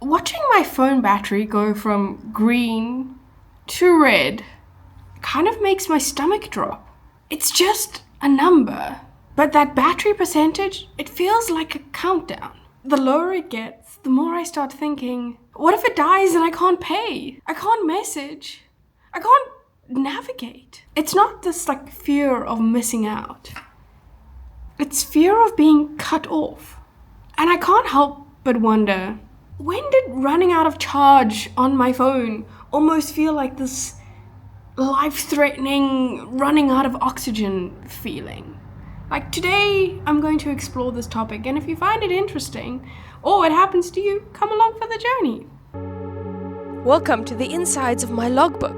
Watching my phone battery go from green to red kind of makes my stomach drop. It's just a number, but that battery percentage, it feels like a countdown. The lower it gets, the more I start thinking, what if it dies and I can't pay? I can't message. I can't navigate. It's not this fear of missing out. It's fear of being cut off. And I can't help but wonder, when did running out of charge on my phone almost feel like this life-threatening, running out of oxygen feeling? Today, I'm going to explore this topic, and if you find it interesting, or it happens to you, come along for the journey. Welcome to the insides of my logbook,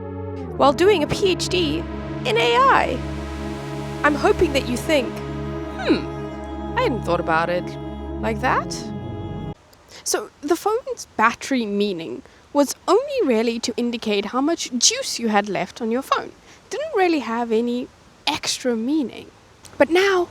while doing a PhD in AI. I'm hoping that you think, I hadn't thought about it like that. So the phone's battery meaning was only really to indicate how much juice you had left on your phone. Didn't really have any extra meaning. But now,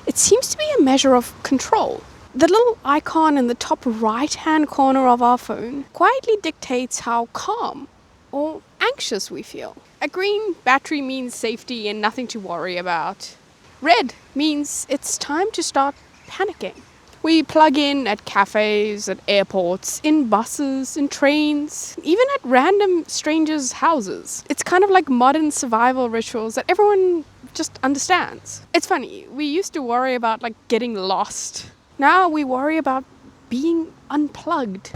it seems to be a measure of control. The little icon in the top right-hand corner of our phone quietly dictates how calm or anxious we feel. A green battery means safety and nothing to worry about. Red means it's time to start panicking. We plug in at cafes, at airports, in buses, in trains, even at random strangers' houses. It's kind of like modern survival rituals that everyone just understands. It's funny, we used to worry about getting lost. Now we worry about being unplugged.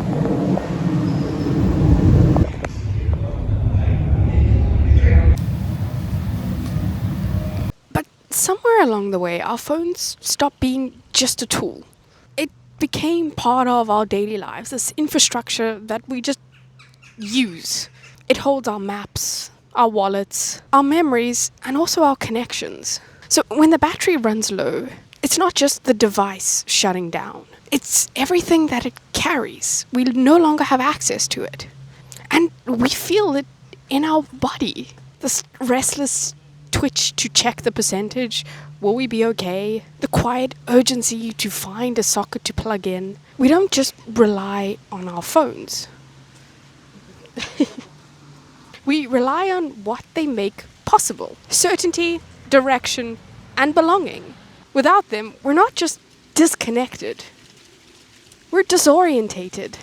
But somewhere along the way, our phones stopped being just a tool. It became part of our daily lives, this infrastructure that we just use. It holds our maps, our wallets, our memories, and also our connections. So when the battery runs low, it's not just the device shutting down. It's everything that it carries. We no longer have access to it. And we feel it in our body. This restless twitch to check the percentage. Will we be okay? The quiet urgency to find a socket to plug in. We don't just rely on our phones. We rely on what they make possible. Certainty, direction, and belonging. Without them, we're not just disconnected. We're disorientated.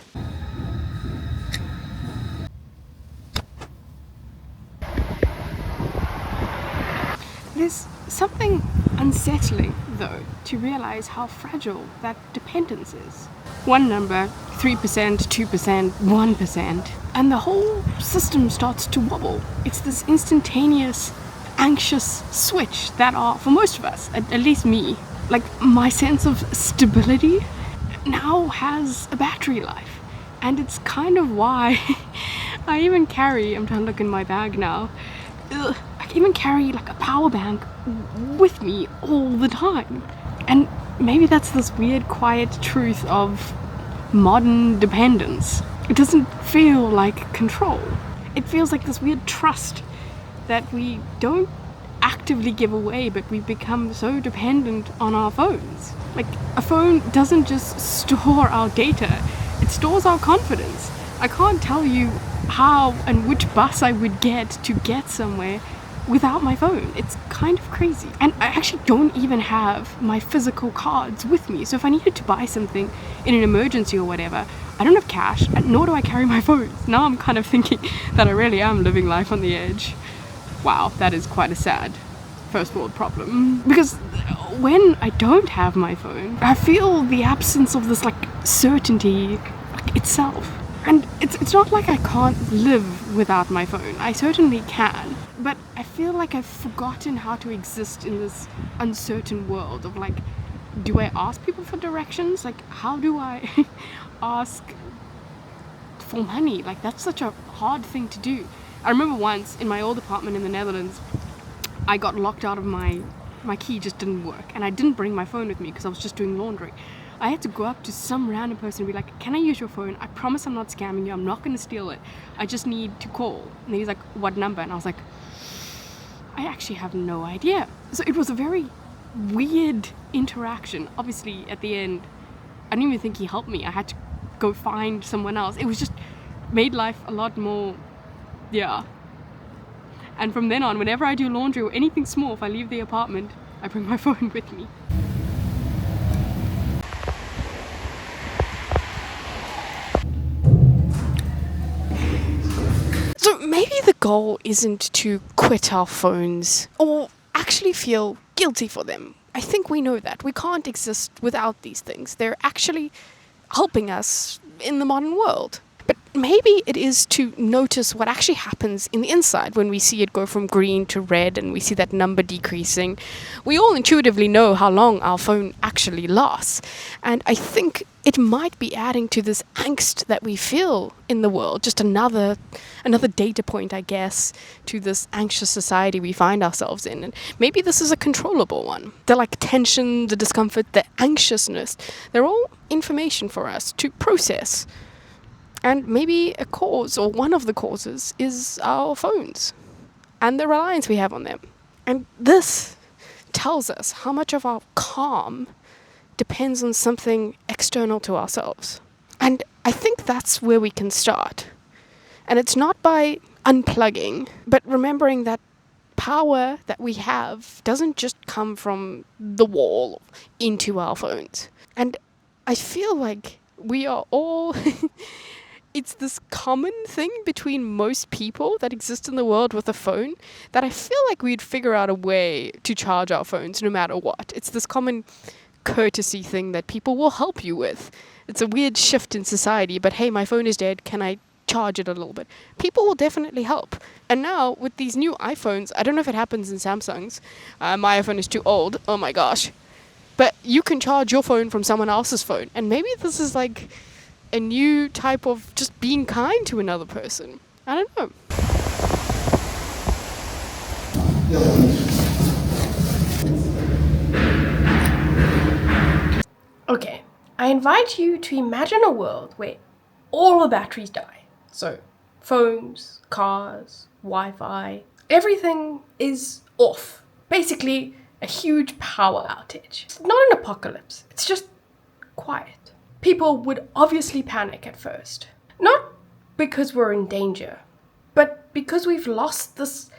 There's something unsettling, though, to realize how fragile that dependence is. One number, 3%, 2%, 1%, and the whole system starts to wobble. It's this instantaneous, anxious switch that are, for most of us, at least me, my sense of stability now has a battery life. And it's kind of why I even carry, I'm trying to look in my bag now, I even carry a power bank with me all the time. And maybe that's this weird quiet truth of modern dependence. It doesn't feel like control. It feels like this weird trust that we don't actively give away, but we become so dependent on our phones. A phone doesn't just store our data, it stores our confidence. I can't tell you how and which bus I would get to get somewhere without my phone. It's kind of crazy. And I actually don't even have my physical cards with me. So if I needed to buy something in an emergency or whatever, I don't have cash, nor do I carry my phone. Now I'm kind of thinking that I really am living life on the edge. Wow, that is quite a sad first world problem. Because when I don't have my phone, I feel the absence of this certainty itself. And it's not like I can't live without my phone. I certainly can. But I feel like I've forgotten how to exist in this uncertain world of do I ask people for directions? How do I ask for money? That's such a hard thing to do. I remember once in my old apartment in the Netherlands, I got locked out of my key just didn't work. And I didn't bring my phone with me because I was just doing laundry. I had to go up to some random person and be like, can I use your phone? I promise I'm not scamming you. I'm not going to steal it. I just need to call. And he's like, what number? And I was like, I actually have no idea. So it was a very weird interaction. Obviously, at the end, I didn't even think he helped me. I had to go find someone else. It was just made life a lot more, yeah. And from then on, whenever I do laundry or anything small, if I leave the apartment, I bring my phone with me. So maybe the goal isn't to quit our phones or actually feel guilty for them. I think we know that. We can't exist without these things. They're actually helping us in the modern world. But maybe it is to notice what actually happens in the inside when we see it go from green to red and we see that number decreasing. We all intuitively know how long our phone actually lasts. And I think it might be adding to this angst that we feel in the world. Just another data point, I guess, to this anxious society we find ourselves in. And maybe this is a controllable one. The tension, the discomfort, the anxiousness, they're all information for us to process. And maybe a cause, or one of the causes, is our phones and the reliance we have on them. And this tells us how much of our calm depends on something external to ourselves. And I think that's where we can start. And it's not by unplugging, but remembering that power that we have doesn't just come from the wall into our phones. And I feel like we are all... It's this common thing between most people that exist in the world with a phone that I feel like we'd figure out a way to charge our phones no matter what. It's this common courtesy thing that people will help you with. It's a weird shift in society, but hey, my phone is dead, can I charge it a little bit? People will definitely help. And now with these new iPhones, I don't know if it happens in Samsungs. My iPhone is too old, oh my gosh. But you can charge your phone from someone else's phone. And maybe this is like a new type of just being kind to another person. I don't know. Okay, I invite you to imagine a world where all the batteries die. So, phones, cars, Wi-Fi, everything is off. Basically, a huge power outage. It's not an apocalypse, it's just quiet. People would obviously panic at first. Not because we're in danger, but because we've lost this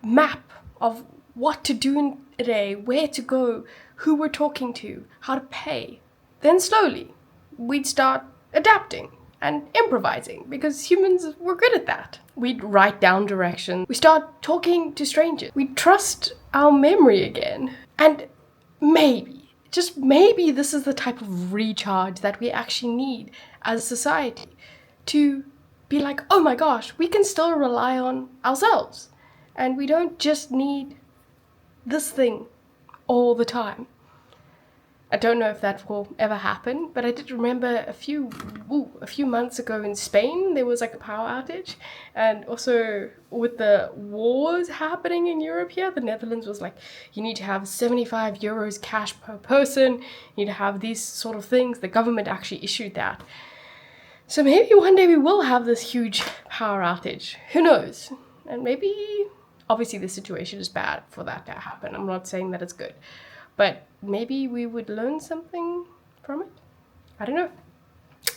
map of what to do in a day, where to go, who we're talking to, how to pay. Then slowly, we'd start adapting and improvising because humans were good at that. We'd write down directions. We start talking to strangers. We trust our memory again. And maybe, just maybe this is the type of recharge that we actually need as a society to be like, oh my gosh, we can still rely on ourselves. And we don't just need this thing all the time. I don't know if that will ever happen, but I did remember a few months ago in Spain, there was like a power outage. And also with the wars happening in Europe here, the Netherlands was like, you need to have 75 euros cash per person. You need to have these sort of things. The government actually issued that. So maybe one day we will have this huge power outage. Who knows? And maybe, obviously the situation is bad for that to happen. I'm not saying that it's good. But maybe we would learn something from it? I don't know.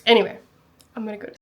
Anyway, I'm gonna go to